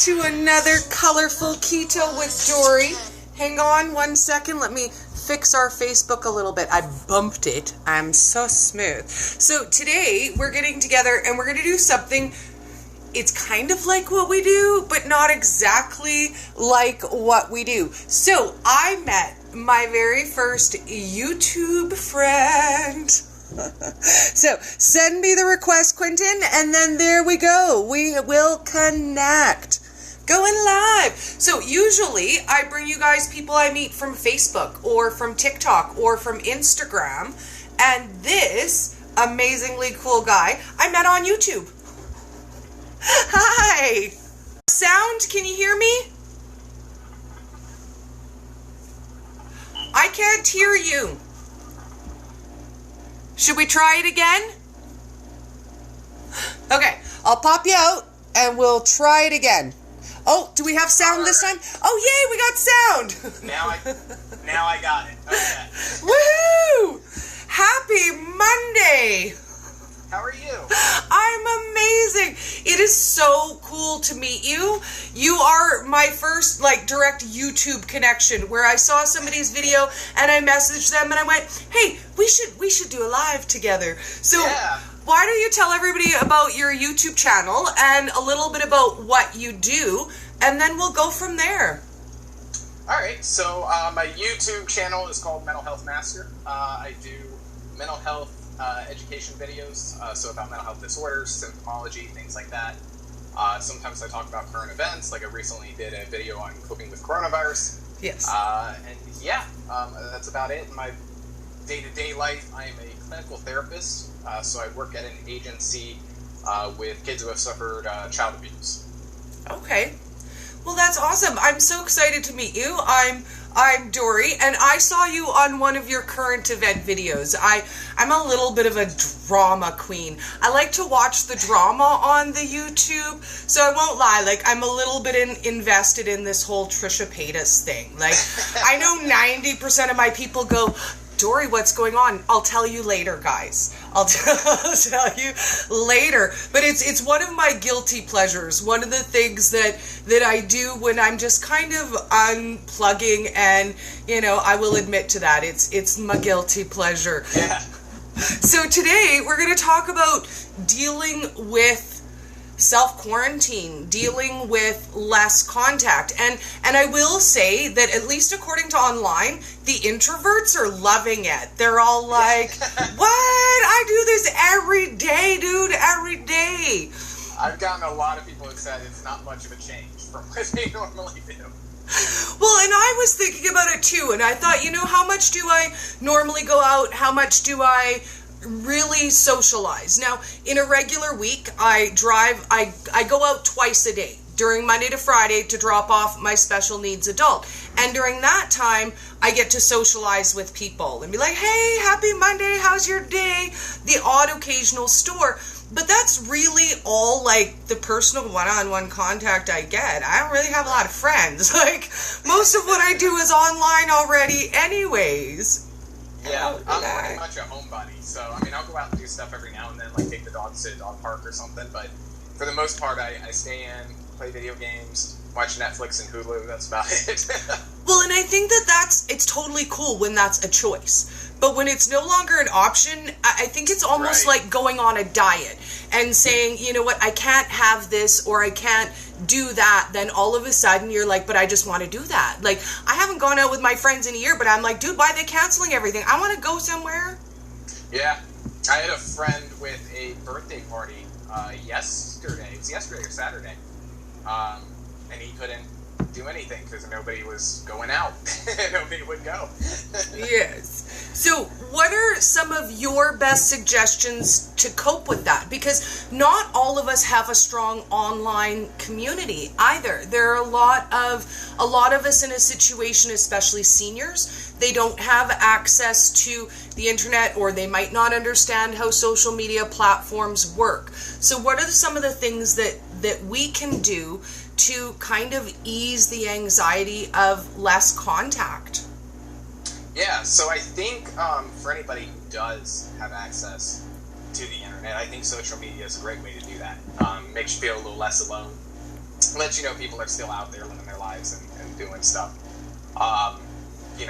to another Colorful Keto with Dory. Hang on 1 second. Let me fix our Facebook a little bit. I bumped it. I'm so smooth. So today we're getting together and we're going to do something. It's kind of like what we do, but not exactly like what we do. So I met my very first YouTube friend. So send me the request, Quentin, and then there we go. We will connect. Going live. So usually I bring you guys people I meet from Facebook or from TikTok or from Instagram. And this amazingly cool guy I met on YouTube. Hi. Sound, can you hear me? I can't hear you. Should we try it again? Okay, I'll pop you out and we'll try it again. Oh, do we have sound this time? Oh, yay, we got sound. Now I got it. Okay. Woohoo! Happy Monday. How are you? I'm amazing. It is so cool to meet you. You are my first direct YouTube connection where I saw somebody's video and I messaged them and I went, "Hey, we should do a live together." So yeah. Why don't you tell everybody about your YouTube channel and a little bit about what you do, and then we'll go from there. All right. So my YouTube channel is called Mental Health Master. I do mental health education videos, so about mental health disorders, symptomology, things like that. Sometimes I talk about current events, like I recently did a video on coping with coronavirus. Yes. That's about it. In my day-to-day life, I am a clinical therapist, so I work at an agency with kids who have suffered child abuse. Okay. Well, that's awesome. I'm so excited to meet you. I'm Dory, and I saw you on one of your current event videos. I'm a little bit of a drama queen. I like to watch the drama on the YouTube, so I won't lie, I'm a little bit invested in this whole Trisha Paytas thing. I know 90% of my people go, "Dory, what's going on?" I'll tell you later, guys. I'll tell you later. But it's one of my guilty pleasures. One of the things that I do when I'm just kind of unplugging, and I will admit to that. It's my guilty pleasure. Yeah. So today we're going to talk about dealing with self-quarantine, dealing with less contact. And I will say that, at least according to online, the introverts are loving it. They're all like, "What? I do this every day, dude, every day." I've gotten a lot of people who said it's not much of a change from what they normally do. Well, and I was thinking about it too, and I thought, how much do I normally go out? How much do I really socialize? Now, in a regular week, I go out twice a day, during Monday to Friday, to drop off my special needs adult. And during that time, I get to socialize with people and be like, "Hey, happy Monday, how's your day?" The odd occasional store. But that's really all the personal one-on-one contact I get. I don't really have a lot of friends. Most of what I do is online already anyways. Yeah, I'm pretty much a homebody, so I'll go out and do stuff every now and then, take the dogs to a dog park or something, but for the most part, I stay in, play video games, watch Netflix and Hulu, that's about it. Well, and I think it's totally cool when that's a choice, but when it's no longer an option, I think it's almost right. like going on a diet and saying, "You know what, I can't have this or I can't do that," then all of a sudden you're like, "But I just want to do that." I haven't gone out with my friends in a year, but I'm like, "Dude, why are they canceling everything? I want to go somewhere." Yeah, I had a friend with a birthday party yesterday. It was yesterday or Saturday, and he couldn't do anything because nobody was going out. Nobody would go. Yes. So what are some of your best suggestions to cope with that? Because not all of us have a strong online community either. There are a lot of us in a situation, especially seniors, they don't have access to the internet, or they might not understand how social media platforms work. So what are some of the things that we can do to kind of ease the anxiety of less contact? Yeah, so I think for anybody who does have access to the internet, I think social media is a great way to do that. Makes you feel a little less alone. lets you know people are still out there living their lives and doing stuff.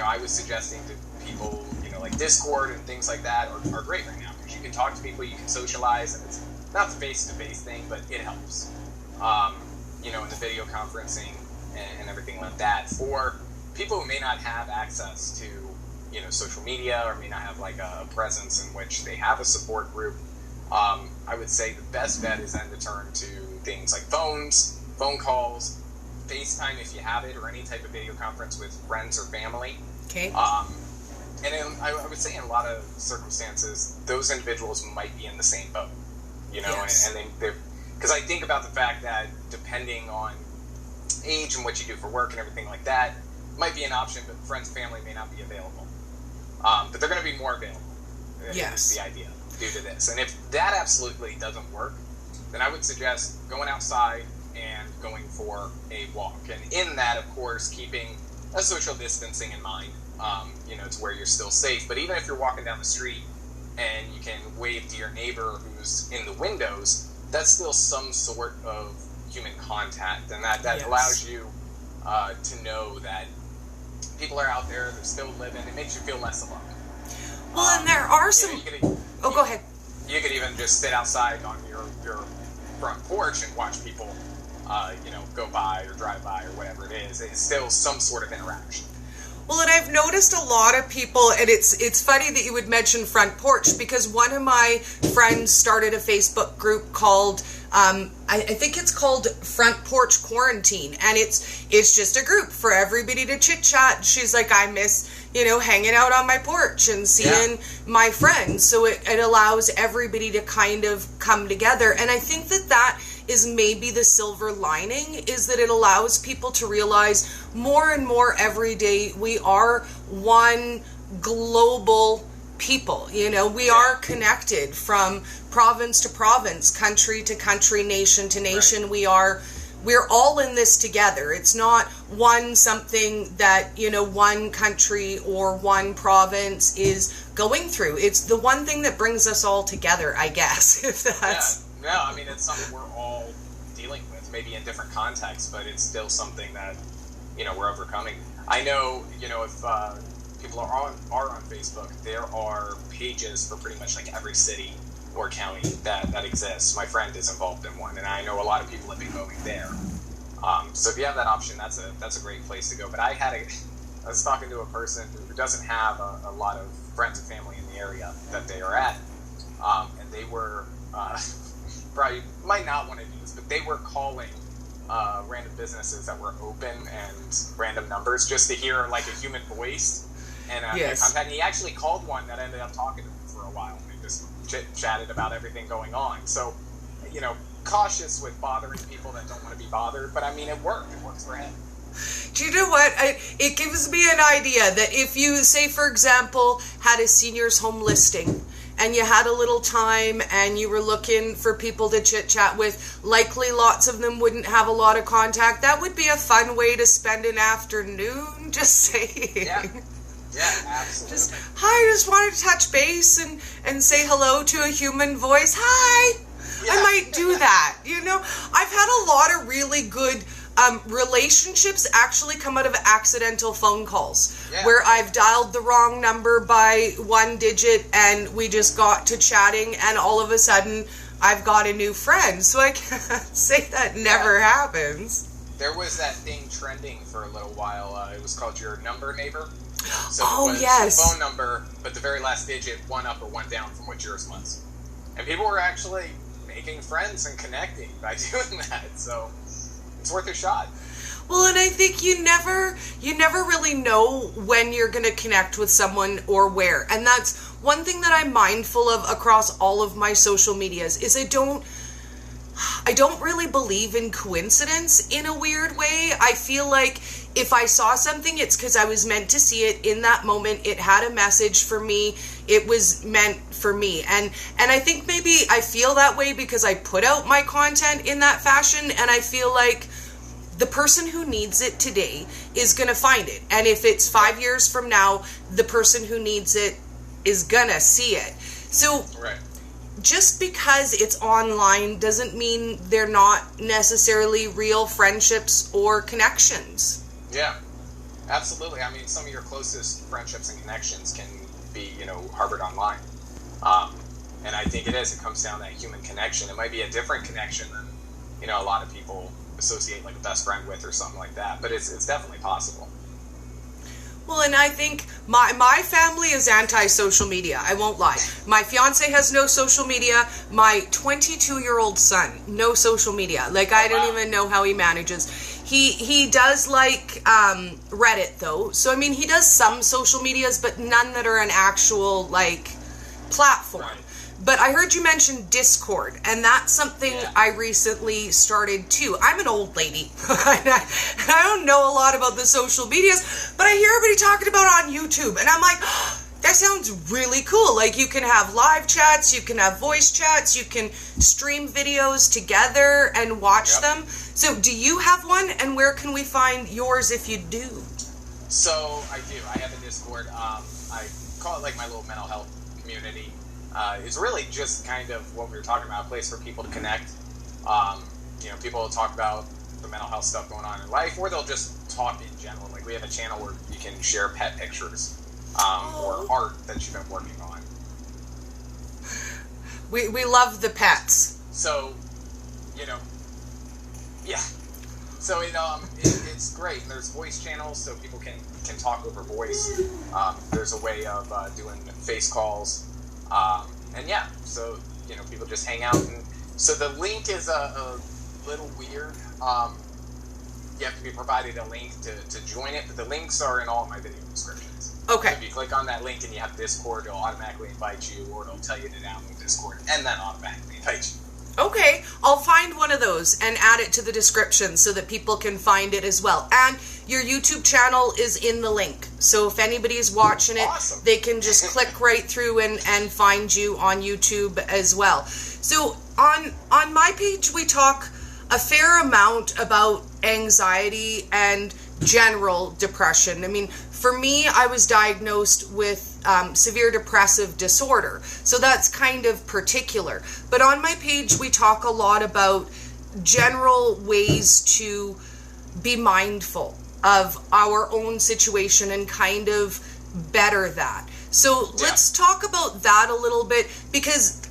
I was suggesting to people, like Discord and things like that are great right now, because you can talk to people, you can socialize, and it's not the face-to-face thing, but it helps. In the video conferencing and everything like that. For people who may not have access to, social media, or may not have like a presence in which they have a support group, I would say the best bet is then to turn to things like phone calls, FaceTime if you have it, or any type of video conference with friends or family. Okay. I would say in a lot of circumstances, those individuals might be in the same boat, Yes. and they're, because I think about the fact that depending on age and what you do for work and everything like that, might be an option, but friends and family may not be available. But they're going to be more available. Yes. Is the idea due to this. And if that absolutely doesn't work, then I would suggest going outside and going for a walk. And in that, of course, keeping a social distancing in mind, to where you're still safe. But even if you're walking down the street and you can wave to your neighbor who's in the windows, that's still some sort of human contact. And that Yes. allows you to know that people are out there, they're still living. It makes you feel less alone. Well, and there are some... go ahead. You could even just sit outside on your front porch and watch people, go by or drive by or whatever it is. It's still some sort of interaction. Well, and I've noticed a lot of people, and it's funny that you would mention front porch, because one of my friends started a Facebook group called, I think it's called Front Porch Quarantine, and it's just a group for everybody to chit chat. She's like, I miss, hanging out on my porch and seeing my friends. So it allows everybody to kind of come together. And I think that is maybe the silver lining, is that it allows people to realize more and more every day we are one global people. We are connected from province to province, country to country, nation to nation. Right. We're all in this together. It's not something that, one country or one province is going through. It's the one thing that brings us all together, I guess, if that's... Yeah, I mean, it's something we're all dealing with, maybe in different contexts, but it's still something that, we're overcoming. I know, if people are on Facebook, there are pages for pretty much like every city or county that exists. My friend is involved in one, and I know a lot of people have been going there. So if you have that option, that's a great place to go. But I was talking to a person who doesn't have a lot of friends and family in the area that they are at, and they were probably might not want to do this, but they were calling random businesses that were open and random numbers just to hear like a human voice. And Yes. he actually called one that ended up talking to him for a while, and they just chatted about everything going on. So, cautious with bothering people that don't want to be bothered, but I mean, it worked. It works for him. Do you know what? It gives me an idea that if you, say, for example, had a seniors home listing and you had a little time and you were looking for people to chit-chat with, likely lots of them wouldn't have a lot of contact. That would be a fun way to spend an afternoon, just saying. Yeah, absolutely. Just wanted to touch base and say hello to a human voice. Hi! Yeah. I might do that. I've had a lot of really good relationships actually come out of accidental phone calls, where I've dialed the wrong number by one digit and we just got to chatting, and all of a sudden I've got a new friend. So I can't say that never happens. There was that thing trending for a little while. It was called Your Number Neighbor. So Oh, it was yes. the phone number, but the very last digit, one up or one down from what yours was. And people were actually making friends and connecting by doing that. So it's worth a shot. Well, and I think you never really know when you're going to connect with someone or where. And that's one thing that I'm mindful of across all of my social medias, is I don't really believe in coincidence in a weird way. I feel like if I saw something, it's because I was meant to see it in that moment. It had a message for me. It was meant for me. And I think maybe I feel that way because I put out my content in that fashion, and I feel like the person who needs it today is going to find it. And if it's 5 years from now, the person who needs it is going to see it. So Right. just because it's online doesn't mean they're not necessarily real friendships or connections. Yeah, absolutely. I mean, some of your closest friendships and connections can be, harbored online. And I think it is. It comes down to that human connection. It might be a different connection than, a lot of people associate like a best friend with or something like that. But it's definitely possible. Well, and I think my family is anti-social media. I won't lie. My fiance has no social media. My 22-year-old son, no social media. Like, I don't even know how he manages. He does like Reddit, though. So, I mean, he does some social medias, but none that are an actual, like, platform. Right. But I heard you mention Discord, and that's something I recently started too. I'm an old lady, and I don't know a lot about the social medias, but I hear everybody talking about it on YouTube, and I'm like, oh, that sounds really cool. Like, you can have live chats, you can have voice chats, you can stream videos together and watch them. So do you have one, and where can we find yours if you do? So I do. I have a Discord. I call it like my little mental health community. It's really just kind of what we were talking about, a place for people to connect. People will talk about the mental health stuff going on in life, or they'll just talk in general. Like, we have a channel where you can share pet pictures or art that you've been working on. We love the pets. So, yeah. So it's great. There's voice channels, so people can talk over voice. There's a way of doing face calls. So, people just hang out. And so the link is a little weird. You have to be provided a link to join it, but the links are in all of my video descriptions. Okay. So if you click on that link and you have Discord, it'll automatically invite you, or it'll tell you to download Discord, and then automatically invite you. Okay, I'll find one of those and add it to the description so that people can find it as well. And your YouTube channel is in the link. So if anybody's watching it, Awesome. They can just click right through and find you on YouTube as well. So on my page, we talk a fair amount about anxiety and general depression. I mean, for me, I was diagnosed with severe depressive disorder. So that's kind of particular. But on my page, we talk a lot about general ways to be mindful of our own situation and kind of better that. So let's talk about that a little bit, because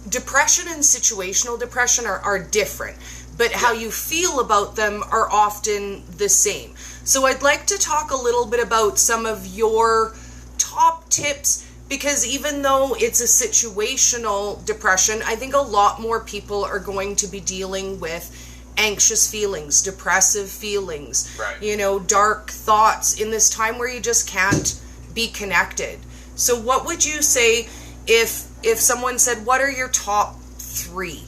depression and situational depression are different, but how you feel about them are often the same. So I'd like to talk a little bit about some of your top tips, because even though it's a situational depression, I think a lot more people are going to be dealing with anxious feelings, depressive feelings, dark thoughts in this time where you just can't be connected. So what would you say if someone said, what are your top three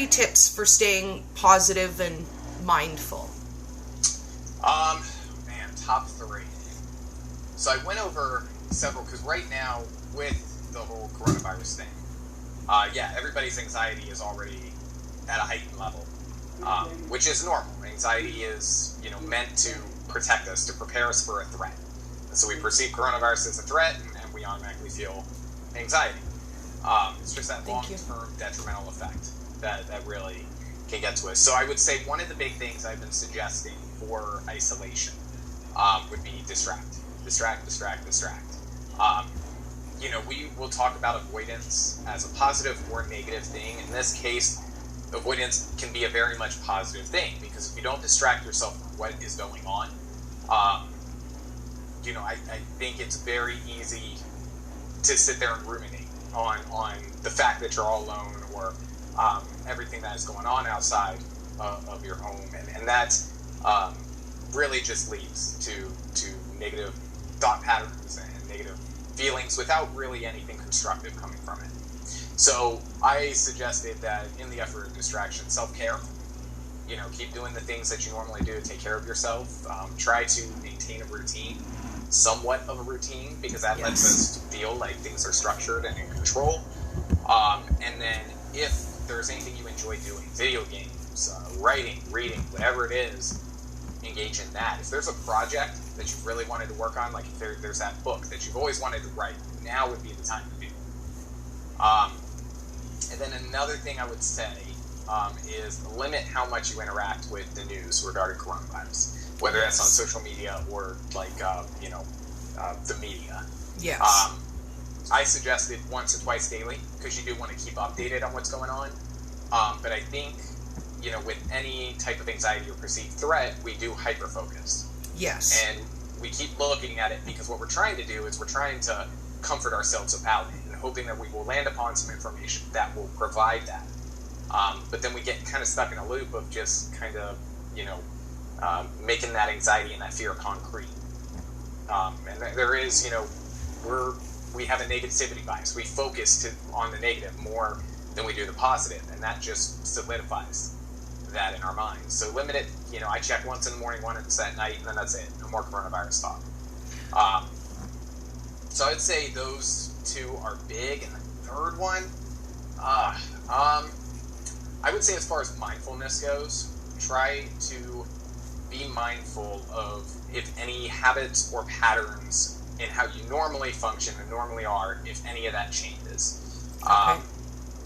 tips for staying positive and mindful? Top three. So I went over several, because right now with the whole coronavirus thing, everybody's anxiety is already at a heightened level, which is normal. Anxiety is, meant to protect us, to prepare us for a threat. And so we perceive coronavirus as a threat, and we automatically feel anxiety. It's just that long-term detrimental effect that really can get to us. So I would say one of the big things I've been suggesting for isolation would be distract. We will talk about avoidance as a positive or negative thing. In this case, avoidance can be a very much positive thing, because if you don't distract yourself from what is going on, I think it's very easy to sit there and ruminate on the fact that you're all alone, or everything that is going on outside of your home, and that really just leads to negative thought patterns and negative feelings without really anything constructive coming from it. So I suggested that in the effort of distraction, self-care, keep doing the things that you normally do to take care of yourself. Try to maintain a routine, somewhat of a routine, because that lets us feel like things are structured and in control. And then if there's anything you enjoy doing, video games, writing, reading, whatever it is, engage in that. If there's a project that you really wanted to work on, like if there's that book that you've always wanted to write, now would be the time to do. And then another thing I would say is limit how much you interact with the news regarding coronavirus, whether that's on social media or like the media. Yes. I suggested once or twice daily because you do want to keep updated on what's going on. But I think with any type of anxiety or perceived threat, we do hyper-focus. Yes. And we keep looking at it because what we're trying to do is we're trying to comfort ourselves about it and hoping that we will land upon some information that will provide that. But then we get kind of stuck in a loop of just kind of, making that anxiety and that fear concrete. And there is, we have a negativity bias. We focus on the negative more than we do the positive, and that just solidifies that in our minds. So limit it. I check once in the morning, once at night, and then that's it. No more coronavirus talk. So I'd say those two are big, and the third one, I would say as far as mindfulness goes, try to be mindful of if any habits or patterns in how you normally function and normally are, if any of that changes,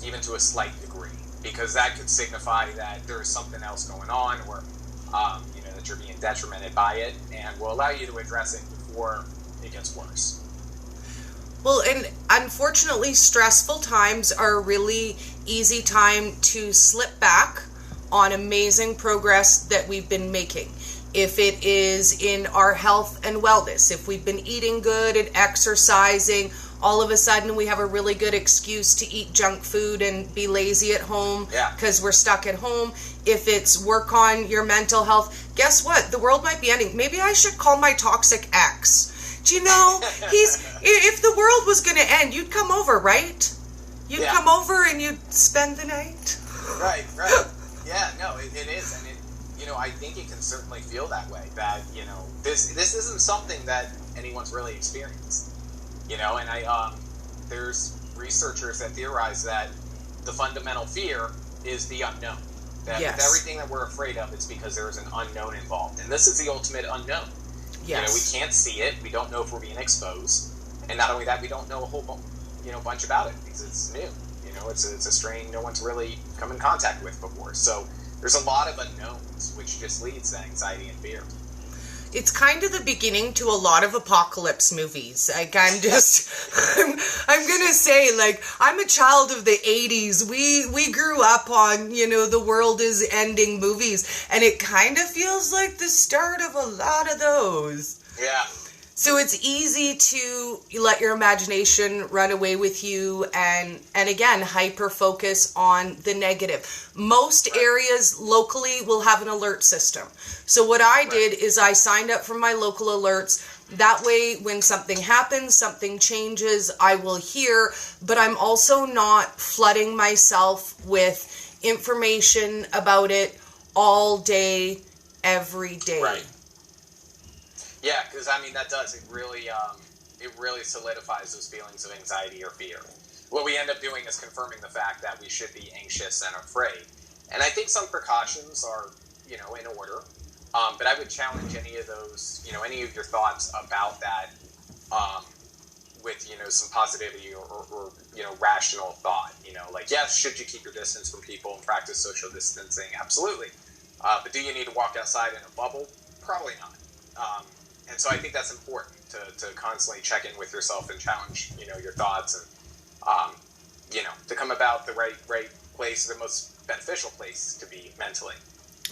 even to a slight degree, because that could signify that there is something else going on, or that you're being detrimented by it, and will allow you to address it before it gets worse. Well, and unfortunately, stressful times are a really easy time to slip back on amazing progress that we've been making. If it is in our health and wellness, if we've been eating good and exercising, all of a sudden we have a really good excuse to eat junk food and be lazy at home because we're stuck at home. If it's work on your mental health, guess what? The world might be ending. Maybe I should call my toxic ex. Do you know, if the world was going to end, you'd come over, right? You'd come over and you'd spend the night. Right. Yeah, no, it is. And I think it can certainly feel that way, that, this isn't something that anyone's really experienced. And there's researchers that theorize that the fundamental fear is the unknown. That with everything that we're afraid of, it's because there is an unknown involved. And this is the ultimate unknown. Yes. We can't see it. We don't know if we're being exposed. And not only that, we don't know a whole bunch about it because it's new. It's a strain no one's really come in contact with before. So there's a lot of unknowns, which just leads to anxiety and fear. It's kind of the beginning to a lot of apocalypse movies. Like, I'm going to say, like, I'm a child of the 80s. We grew up on, the world is ending movies. And it kind of feels like the start of a lot of those. Yeah. So it's easy to let your imagination run away with you and again, hyper-focus on the negative. Most areas locally will have an alert system. So what I did is I signed up for my local alerts. That way, when something happens, something changes, I will hear, but I'm also not flooding myself with information about it all day, every day. Right. Yeah, because that does. It really solidifies those feelings of anxiety or fear. What we end up doing is confirming the fact that we should be anxious and afraid. And I think some precautions are, in order. But I would challenge any of those, any of your thoughts about that, with some positivity or rational thought. Like, yes, should you keep your distance from people and practice social distancing? Absolutely. But do you need to walk outside in a bubble? Probably not. And so I think that's important to constantly check in with yourself and challenge, your thoughts and, to come about the right place, the most beneficial place to be mentally.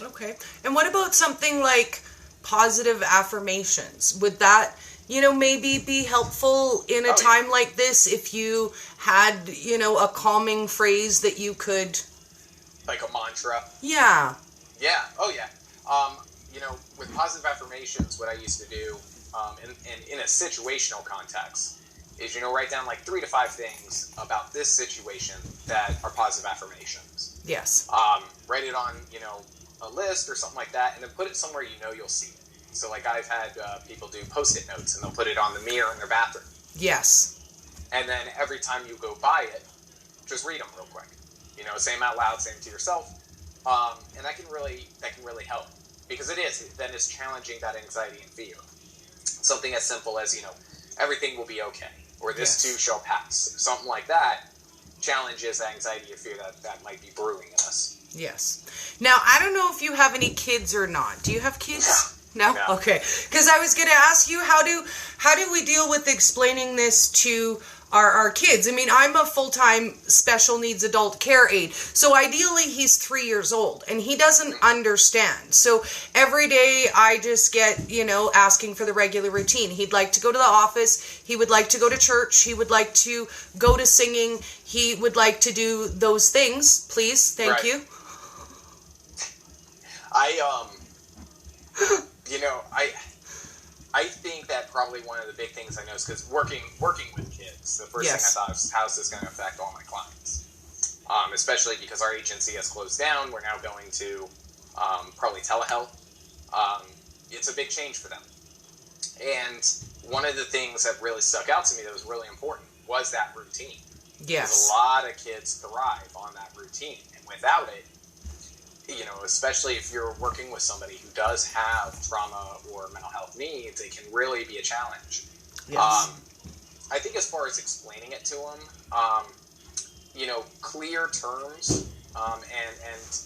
Okay. And what about something like positive affirmations? Would that, maybe be helpful in a time like this if you had, a calming phrase that you could... Like a mantra? Yeah. Yeah. Oh, yeah. With positive affirmations, what I used to do, in a situational context, is, write down like 3 to 5 things about this situation that are positive affirmations. Yes. Write it on, a list or something like that, and then put it somewhere you'll see it. So, like, I've had people do Post-it notes, and they'll put it on the mirror in their bathroom. Yes. And then every time you go by it, just read them real quick. Say them out loud, say them to yourself. And that can really help. Because it's challenging that anxiety and fear. Something as simple as, everything will be okay. Or this too shall pass. Something like that challenges, anxiety, or fear that might be brewing in us. Yes. Now, I don't know if you have any kids or not. Do you have kids? No? No. Okay. Because I was going to ask you, how do we deal with explaining this to our kids? I mean, I'm a full-time special needs adult care aide. So ideally, he's 3 years old, and he doesn't understand. So every day, I just get, asking for the regular routine. He'd like to go to the office. He would like to go to church. He would like to go to singing. He would like to do those things. Please. Thank you. I think that probably one of the big things I know is because working with kids, the first thing I thought was, how is this going to affect all my clients? Especially because our agency has closed down. We're now going to probably telehealth. It's a big change for them. And one of the things that really stuck out to me that was really important was that routine. Yes. Because a lot of kids thrive on that routine. And without it, especially if you're working with somebody who does have trauma or mental health needs, it can really be a challenge. Yes. I think as far as explaining it to them, clear terms and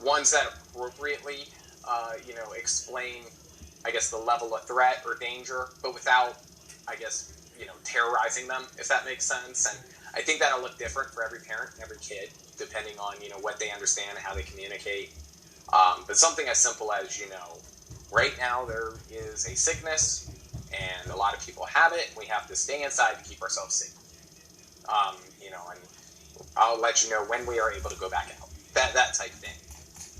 ones that appropriately, explain, I guess, the level of threat or danger, but without, I guess, terrorizing them, if that makes sense. And I think that'll look different for every parent and every kid, depending on, what they understand and how they communicate. But something as simple as, right now there is a sickness and a lot of people have it. And we have to stay inside to keep ourselves safe. And I'll let you know when we are able to go back out. That type thing.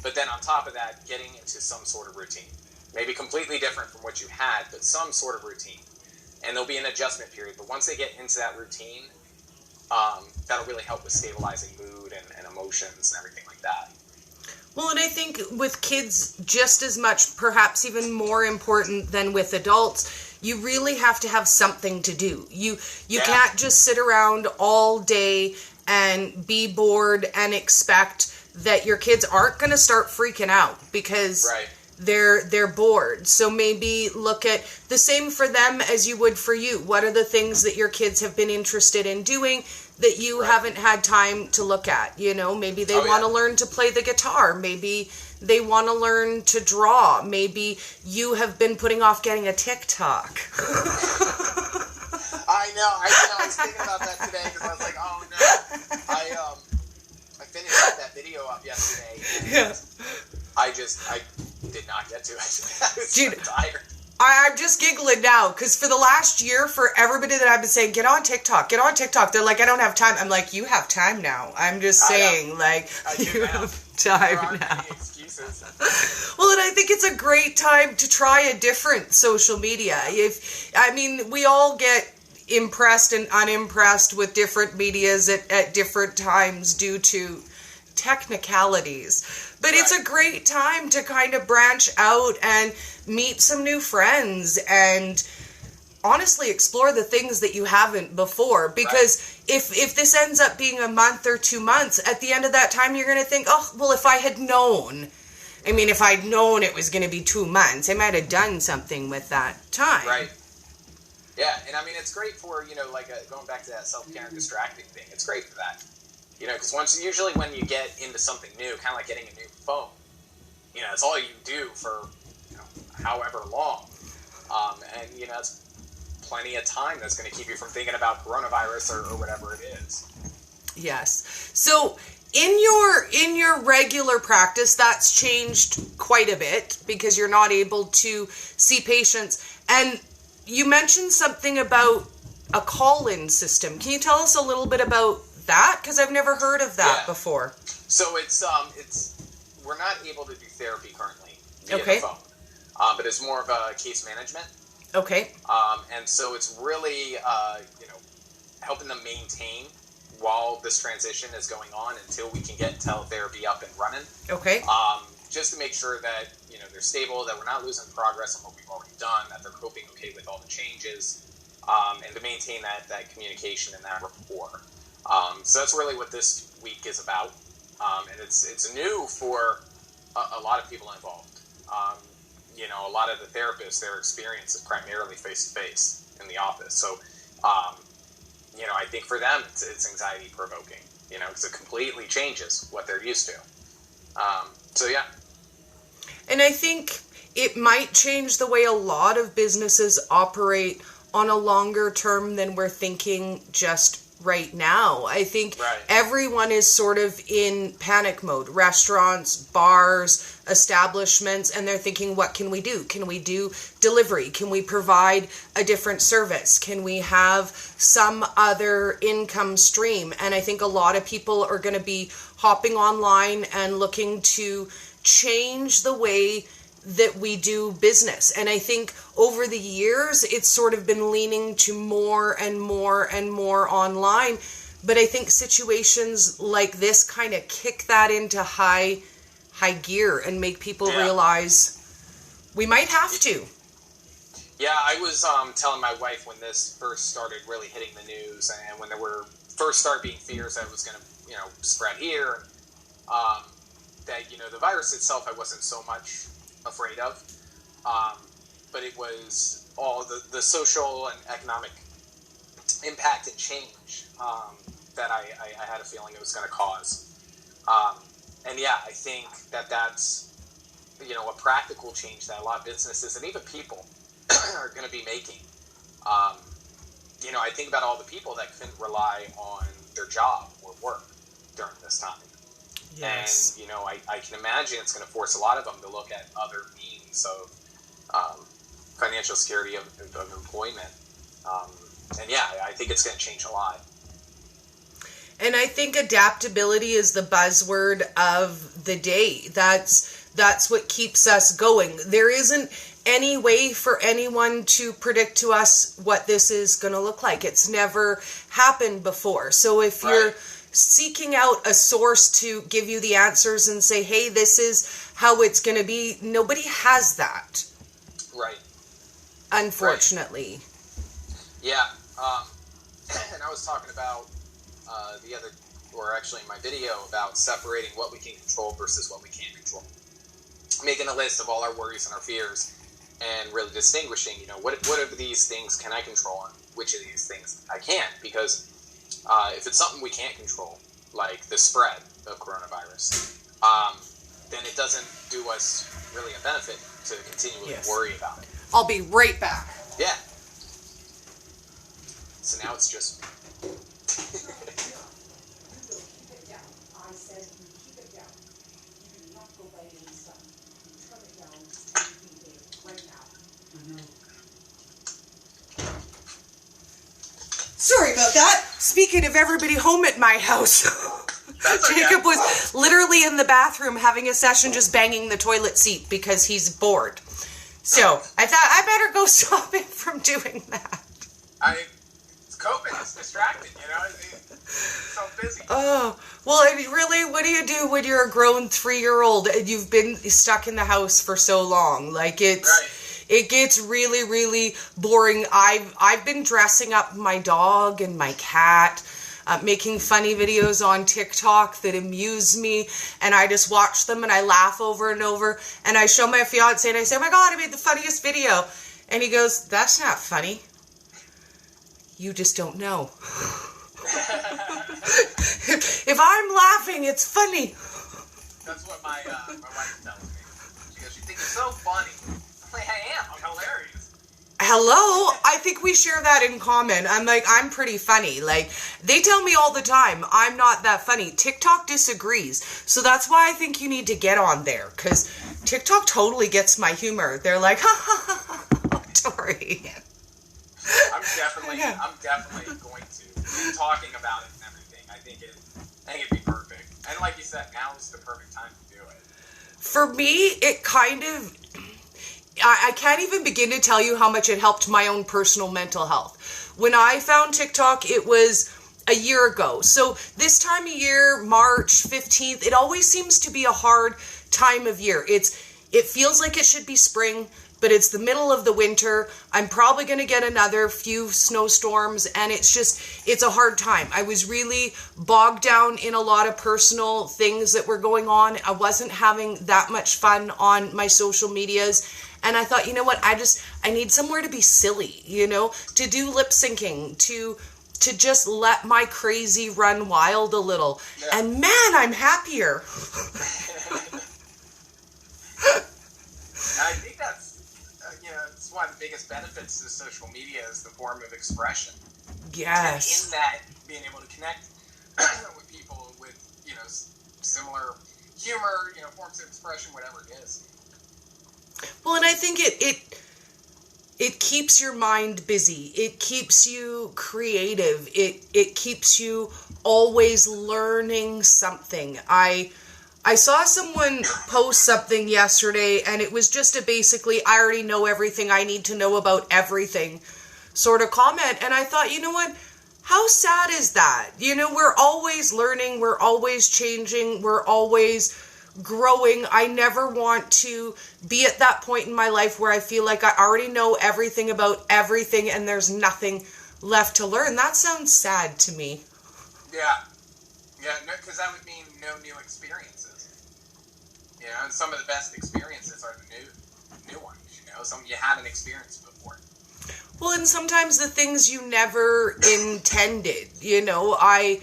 But then on top of that, getting into some sort of routine. Maybe completely different from what you had, but some sort of routine. And there'll be an adjustment period. But once they get into that routine, that'll really help with stabilizing mood and emotions and everything like that. Well, and I think with kids, just as much, perhaps even more important than with adults, you really have to have something to do. You can't just sit around all day and be bored and expect that your kids aren't going to start freaking out because they're bored. So maybe look at the same for them as you would for you. What are the things that your kids have been interested in doing that you haven't had time to look at? Maybe they want to learn to play the guitar. Maybe they want to learn to draw. Maybe you have been putting off getting a TikTok. I know. I was thinking about that today because I was like, oh no. I finished that video up yesterday. And I did not get to it. I was so tired. I'm just giggling now because for the last year, for everybody that I've been saying, get on TikTok. They're like, I don't have time. I'm like, you have time now. I'm just saying, you have time now. Excuses. Well, and I think it's a great time to try a different social media. We all get impressed and unimpressed with different medias at different times due to technicalities. But it's a great time to kind of branch out and meet some new friends and honestly explore the things that you haven't before. Because if this ends up being a month or 2 months, at the end of that time, you're going to think, oh, well, if I had known, if I'd known it was going to be 2 months, I might have done something with that time. Right. Yeah, and it's great for, going back to that self-care and distracting thing. It's great for that. Because usually when you get into something new, kind of like getting a new phone, it's all you do for, however long. And, it's plenty of time that's going to keep you from thinking about coronavirus or whatever it is. Yes. So in your regular practice, that's changed quite a bit because you're not able to see patients. And you mentioned something about a call-in system. Can you tell us a little bit about that? Because I've never heard of that before. So it's we're not able to do therapy currently via the phone, but it's more of a case management. Okay. And so it's really helping them maintain while this transition is going on until we can get teletherapy up and running. Okay. Just to make sure that they're stable, that we're not losing progress on what we've already done, that they're coping okay with all the changes, and to maintain that communication and that rapport. So that's really what this week is about, and it's new for a lot of people involved. A lot of the therapists, their experience is primarily face-to-face in the office. So, I think for them, it's anxiety-provoking. because it completely changes what they're used to. So yeah. And I think it might change the way a lot of businesses operate on a longer term than we're thinking just right now. I think everyone is sort of in panic mode. Restaurants, bars, establishments, and they're thinking, what can we do? Can we do delivery? Can we provide a different service? Can we have some other income stream? And I think a lot of people are going to be hopping online and looking to change the way that we do business. And I think over the years, it's sort of been leaning to more and more and more online. But I think situations like this kind of kick that into high gear and make people realize we might have to. Yeah, I was telling my wife when this first started really hitting the news, and when there were first started being fears that it was going to, spread here, that, the virus itself I wasn't so much afraid of, but it was all the social and economic impact and change that I had a feeling it was going to cause. And yeah, I think that's a practical change that a lot of businesses and even people are going to be making. I think about all the people that couldn't rely on their job or work during this time. Yes. And, I can imagine it's going to force a lot of them to look at other means of financial security of employment. And yeah, I think it's going to change a lot. And I think adaptability is the buzzword of the day. That's what keeps us going. There isn't any way for anyone to predict to us what this is going to look like. It's never happened before. So if you're seeking out a source to give you the answers and say, hey, this is how it's going to be, nobody has that. Right. Unfortunately. Right. Yeah. And I was talking about in my video about separating what we can control versus what we can't control. Making a list of all our worries and our fears and really distinguishing, what of these things can I control and which of these things I can't, because if it's something we can't control, like the spread of coronavirus, then it doesn't do us really a benefit to continually worry about it. I'll be right back. Yeah. So now it's just... Sorry about that. Speaking of everybody home at my house, Jacob was literally in the bathroom having a session just banging the toilet seat because he's bored. So I thought I better go stop him from doing that. It's COVID. It's distracting, It's so busy. Oh, well, I mean, really, what do you do when you're a grown 3-year-old and you've been stuck in the house for so long? Like, it gets really, really boring. I've been dressing up my dog and my cat, making funny videos on TikTok that amuse me, and I just watch them and I laugh over and over, and I show my fiance and I say, oh my God, I made the funniest video. And he goes, that's not funny. You just don't know. If I'm laughing, it's funny. That's what my wife tells me. She goes, you think it's so funny. I'm like, I am. I'm hilarious. Hello? I think we share that in common. I'm like, I'm pretty funny. Like, they tell me all the time, I'm not that funny. TikTok disagrees. So that's why I think you need to get on there, because TikTok totally gets my humor. They're like, ha ha ha ha, Tori. I'm definitely going to be talking about it and everything. I think it'd be perfect. And like you said, now is the perfect time to do it. For me, it kind of... I can't even begin to tell you how much it helped my own personal mental health. When I found TikTok, it was a year ago. So this time of year, March 15th, it always seems to be a hard time of year. It feels like it should be spring, but it's the middle of the winter. I'm probably going to get another few snowstorms, and it's a hard time. I was really bogged down in a lot of personal things that were going on. I wasn't having that much fun on my social medias. And I thought, you know what, I need somewhere to be silly, to do lip syncing, to to just let my crazy run wild a little. Yeah. And man, I'm happier. I think that's, it's one of the biggest benefits to social media is the form of expression. Yes. And in that, being able to connect with people with, similar humor, forms of expression, whatever it is. Well, and I think it keeps your mind busy. It keeps you creative. It keeps you always learning something. I saw someone post something yesterday, and it was just a basically, I already know everything I need to know about everything sort of comment. And I thought, you know what? How sad is that? We're always learning. We're always changing. We're always growing. I never want to be at that point in my life where I feel like I already know everything about everything and there's nothing left to learn. That sounds sad to me. Yeah. Yeah, because that would mean no new experiences. And some of the best experiences are the new ones, some you haven't experienced before. Well, and sometimes the things you never intended, I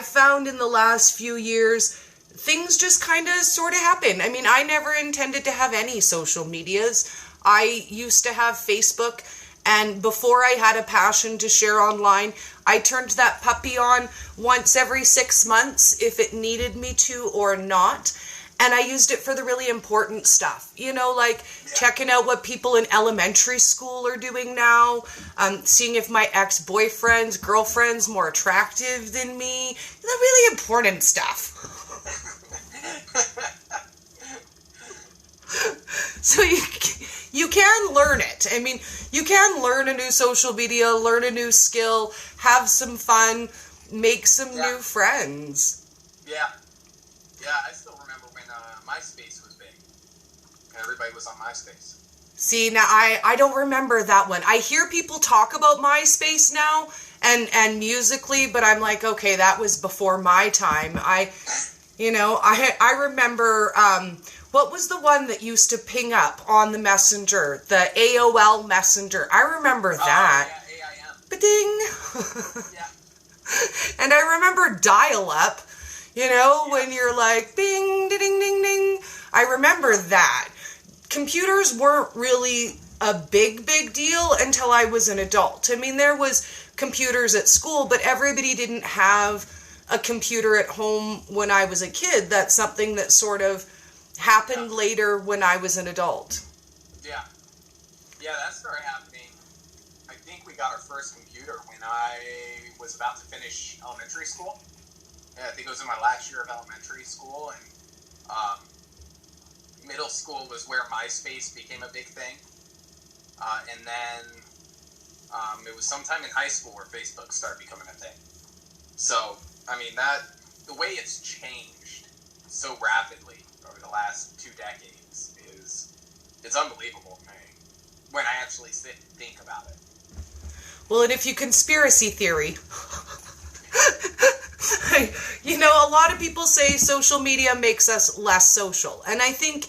found in the last few years, things just kind of sort of happen. I mean, I never intended to have any social medias. I used to have Facebook, and before I had a passion to share online, I turned that puppy on once every 6 months if it needed me to or not. And I used it for the really important stuff, checking out what people in elementary school are doing now, seeing if my ex-boyfriend's girlfriend's more attractive than me, the really important stuff. So you can learn it. I mean, you can learn a new social media, learn a new skill, have some fun, make some new friends. Yeah. Yeah, I still remember when MySpace was big. Everybody was on MySpace. See, now I don't remember that one. I hear people talk about MySpace now and Musically, but I'm like, okay, that was before my time. I remember, what was the one that used to ping up on the messenger? The AOL Messenger. I remember that. Oh, yeah, AIM. Ba-ding! Yeah. And I remember dial-up, when you're like, bing, ding, ding, ding. I remember that. Computers weren't really a big deal until I was an adult. I mean, there was computers at school, but everybody didn't have a computer at home when I was a kid. That's something that sort of happened later when I was an adult. Yeah. Yeah, that started happening. I think we got our first computer when I was about to finish elementary school. Yeah, I think it was in my last year of elementary school, and middle school was where MySpace became a big thing. And then it was sometime in high school where Facebook started becoming a thing. So, I mean, the way it's changed so rapidly over the last 2 decades it's unbelievable to me when I actually sit and think about it. Well, and if you conspiracy theory, a lot of people say social media makes us less social, and I think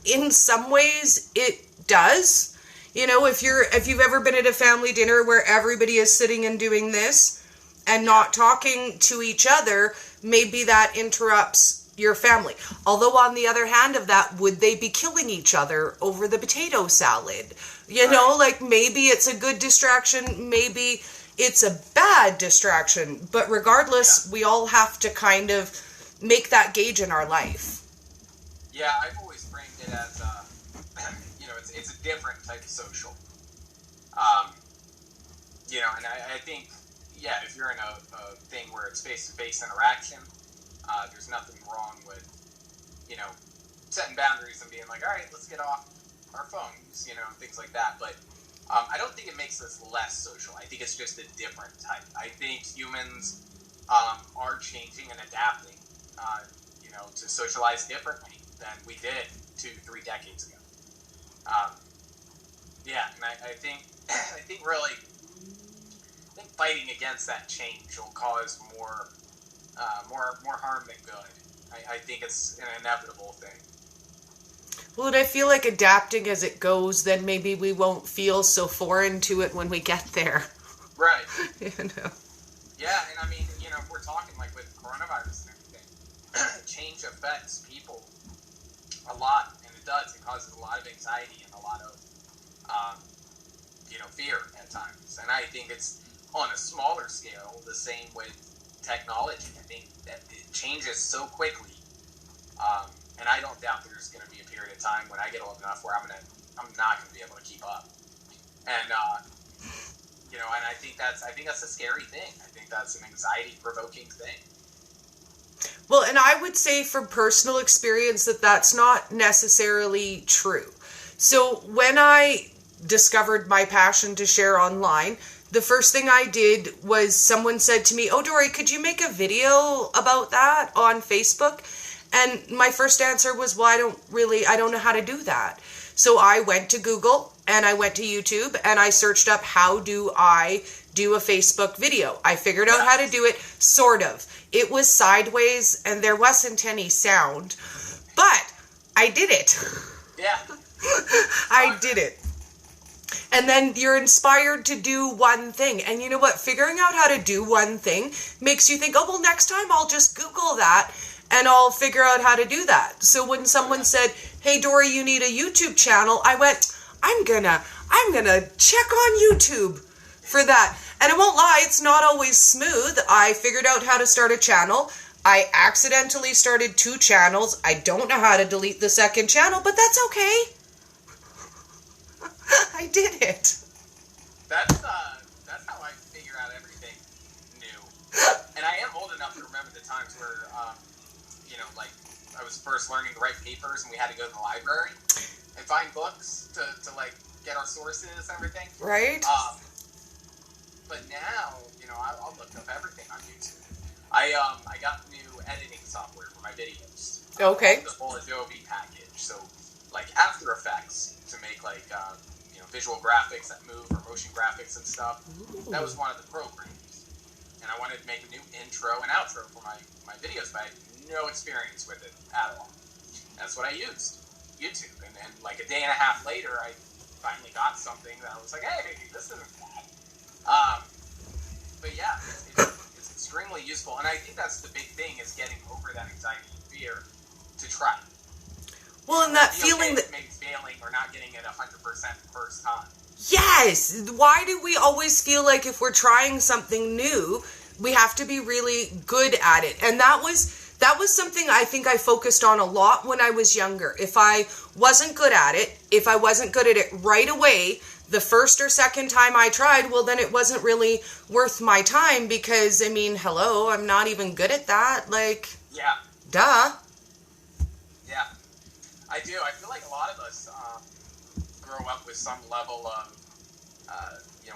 in some ways it does. If you've ever been at a family dinner where everybody is sitting and doing this and not talking to each other, maybe that interrupts your family. Although on the other hand of that, would they be killing each other over the potato salad? Maybe it's a good distraction, maybe it's a bad distraction, but regardless, we all have to kind of make that gauge in our life. Yeah, I've always framed it as, it's a different type of social. And I think, if you're in a thing where it's face-to-face interaction, there's nothing wrong with, setting boundaries and being like, all right, let's get off our phones, and things like that. But I don't think it makes us less social. I think it's just a different type. I think humans are changing and adapting, to socialize differently than we did 2-3 decades ago. And I think really fighting against that change will cause more harm than good. I think it's an inevitable thing. Well, and I feel like adapting as it goes, then maybe we won't feel so foreign to it when we get there. Right. Yeah, and I mean, if we're talking like with coronavirus and everything, change affects people a lot, and it does. It causes a lot of anxiety and a lot of, fear at times. And I think it's on a smaller scale the same with technology. I think that it changes so quickly, and I don't doubt there's going to be a period of time when I get old enough where I'm not going to be able to keep up. And and I think that's a scary thing. I think that's an anxiety-provoking thing. Well, and I would say from personal experience that that's not necessarily true. So when I discovered my passion to share online, the first thing I did was someone said to me, "Oh, Dori, could you make a video about that on Facebook?" And my first answer was, well, I don't know how to do that. So I went to Google and I went to YouTube and I searched up, how do I do a Facebook video? I figured out how to do it, sort of. It was sideways and there wasn't any sound, but I did it. Yeah. I did it. And then you're inspired to do one thing. And you know what? Figuring out how to do one thing makes you think, oh, well, next time I'll just Google that and I'll figure out how to do that. So when someone said, hey, Dori, you need a YouTube channel, I went, I'm gonna check on YouTube for that. And I won't lie, it's not always smooth. I figured out how to start a channel. I accidentally started 2 channels. I don't know how to delete the second channel, but that's okay. I did it. That's how I figure out everything new. And I am old enough to remember the times where, like I was first learning to write papers and we had to go to the library and find books to like get our sources and everything. Right. But now, I'll look up everything on YouTube. I got new editing software for my videos. Okay. The whole Adobe package. So like After Effects to make like visual graphics that move or motion graphics and stuff. Ooh. That was one of the programs. And I wanted to make a new intro and outro for my videos, but I had no experience with it at all. That's what I used, YouTube. And then like a day and a half later, I finally got something that I was like, hey, this isn't bad. But yeah, it's extremely useful. And I think that's the big thing, is getting over that anxiety and fear to try it. Well, and that feeling that maybe failing or not getting it 100% the first time. Yes. Why do we always feel like if we're trying something new, we have to be really good at it? And that was something I think I focused on a lot when I was younger. If I wasn't good at it, if I wasn't good at it right away, the first or second time I tried, well, then it wasn't really worth my time because, I mean, hello, I'm not even good at that. Like, yeah. Duh. Yeah. I do. I feel like a lot of us grow up with some level of,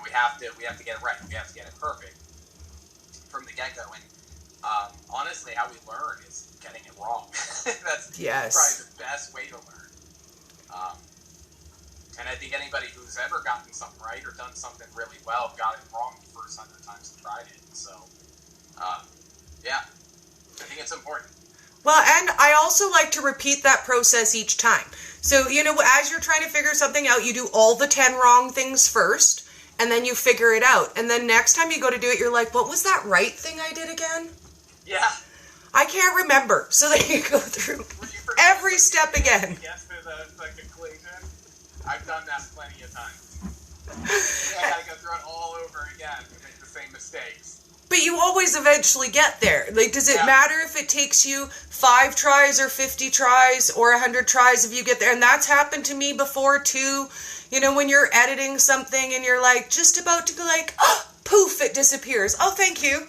we have to get it right. We have to get it perfect from the get-go. And honestly, how we learn is getting it wrong. That's probably the best way to learn. And I think anybody who's ever gotten something right or done something really well got it wrong the first 100 times they tried it. So, yeah, I think it's important. Well, and I also like to repeat that process each time. So, as you're trying to figure something out, you do all the 10 wrong things first, and then you figure it out. And then next time you go to do it, you're like, what was that right thing I did again? Yeah. I can't remember. So then you go through every step again. Yes, to the conclusion. I've done that plenty of times. I gotta go through it all over again and make the same mistakes. But you always eventually get there. Like, does it matter if it takes you 5 tries or 50 tries or 100 tries if you get there? And that's happened to me before too. When you're editing something and you're like just about to go like, oh, poof, it disappears. Oh, thank you.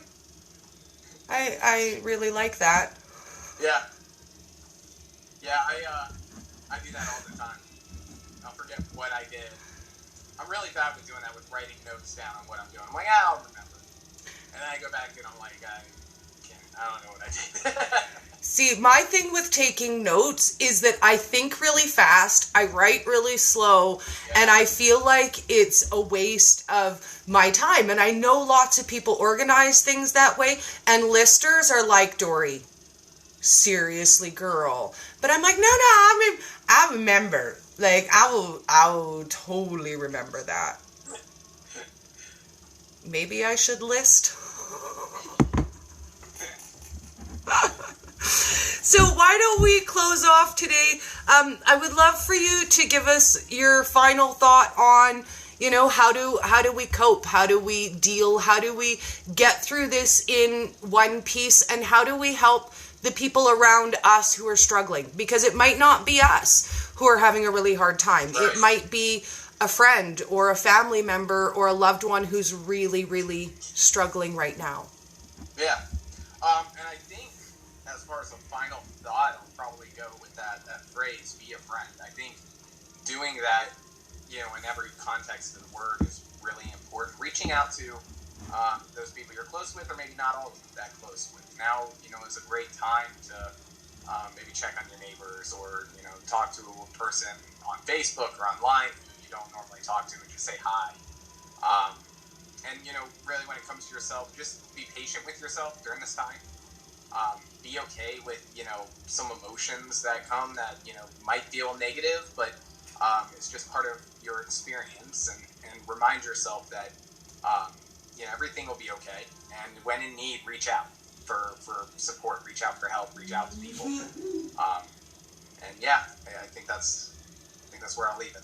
I really like that. Yeah. Yeah, I do that all the time. I'll forget what I did. I'm really bad with doing that, with writing notes down on what I'm doing. I'm like, I'll remember. And then I go back and I'm like, I don't know what I did. See, my thing with taking notes is that I think really fast, I write really slow, and I feel like it's a waste of my time. And I know lots of people organize things that way, and listers are like, Dori, seriously, girl. But I'm like, no, I remember. Like, I will totally remember that. Maybe I should list. So why don't we close off today? I would love for you to give us your final thought on, you know, how do we cope? How do we deal? How do we get through this in one piece? And how do we help the people around us who are struggling? Because it might not be us who are having a really hard time. Right. It might be a friend or a family member or a loved one who's really, really struggling right now. Yeah. And I think as far as a final thought, I'll probably go with that phrase, be a friend. I think doing that, you know, in every context of the word is really important. Reaching out to those people you're close with, or maybe not all of them that close with. Now, you know, is a great time to maybe check on your neighbors, or, you know, talk to a person on Facebook or online who you don't normally talk to, and just say hi. And, you know, really when it comes to yourself, just be patient with yourself during this time. Be okay with, you know, some emotions that come that, you know, might feel negative, but it's just part of your experience, and remind yourself that, you know, everything will be okay. And when in need, reach out for support, reach out for help, reach out to people. And yeah, I think that's where I'll leave it.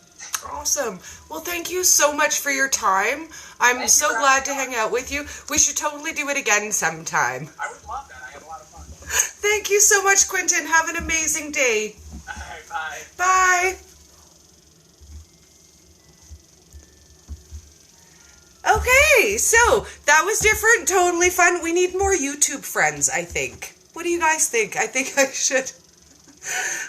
Awesome. Well, thank you so much for your time. I'm so glad to hang out with you. We should totally do it again sometime. I would love that. I have a lot of fun. Thank you so much, Quentin. Have an amazing day. All right, bye. Bye. Okay, so that was different, totally fun. We need more YouTube friends, I think. What do you guys think? I think I should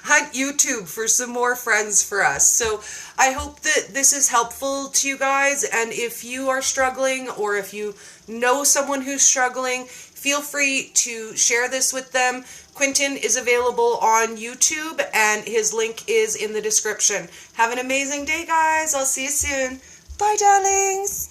hunt YouTube for some more friends for us. So I hope that this is helpful to you guys, and if you are struggling, or if you know someone who's struggling, feel free to share this with them. Quentin is available on YouTube, and his link is in the description. Have an amazing day, guys. I'll see you soon. Bye, darlings.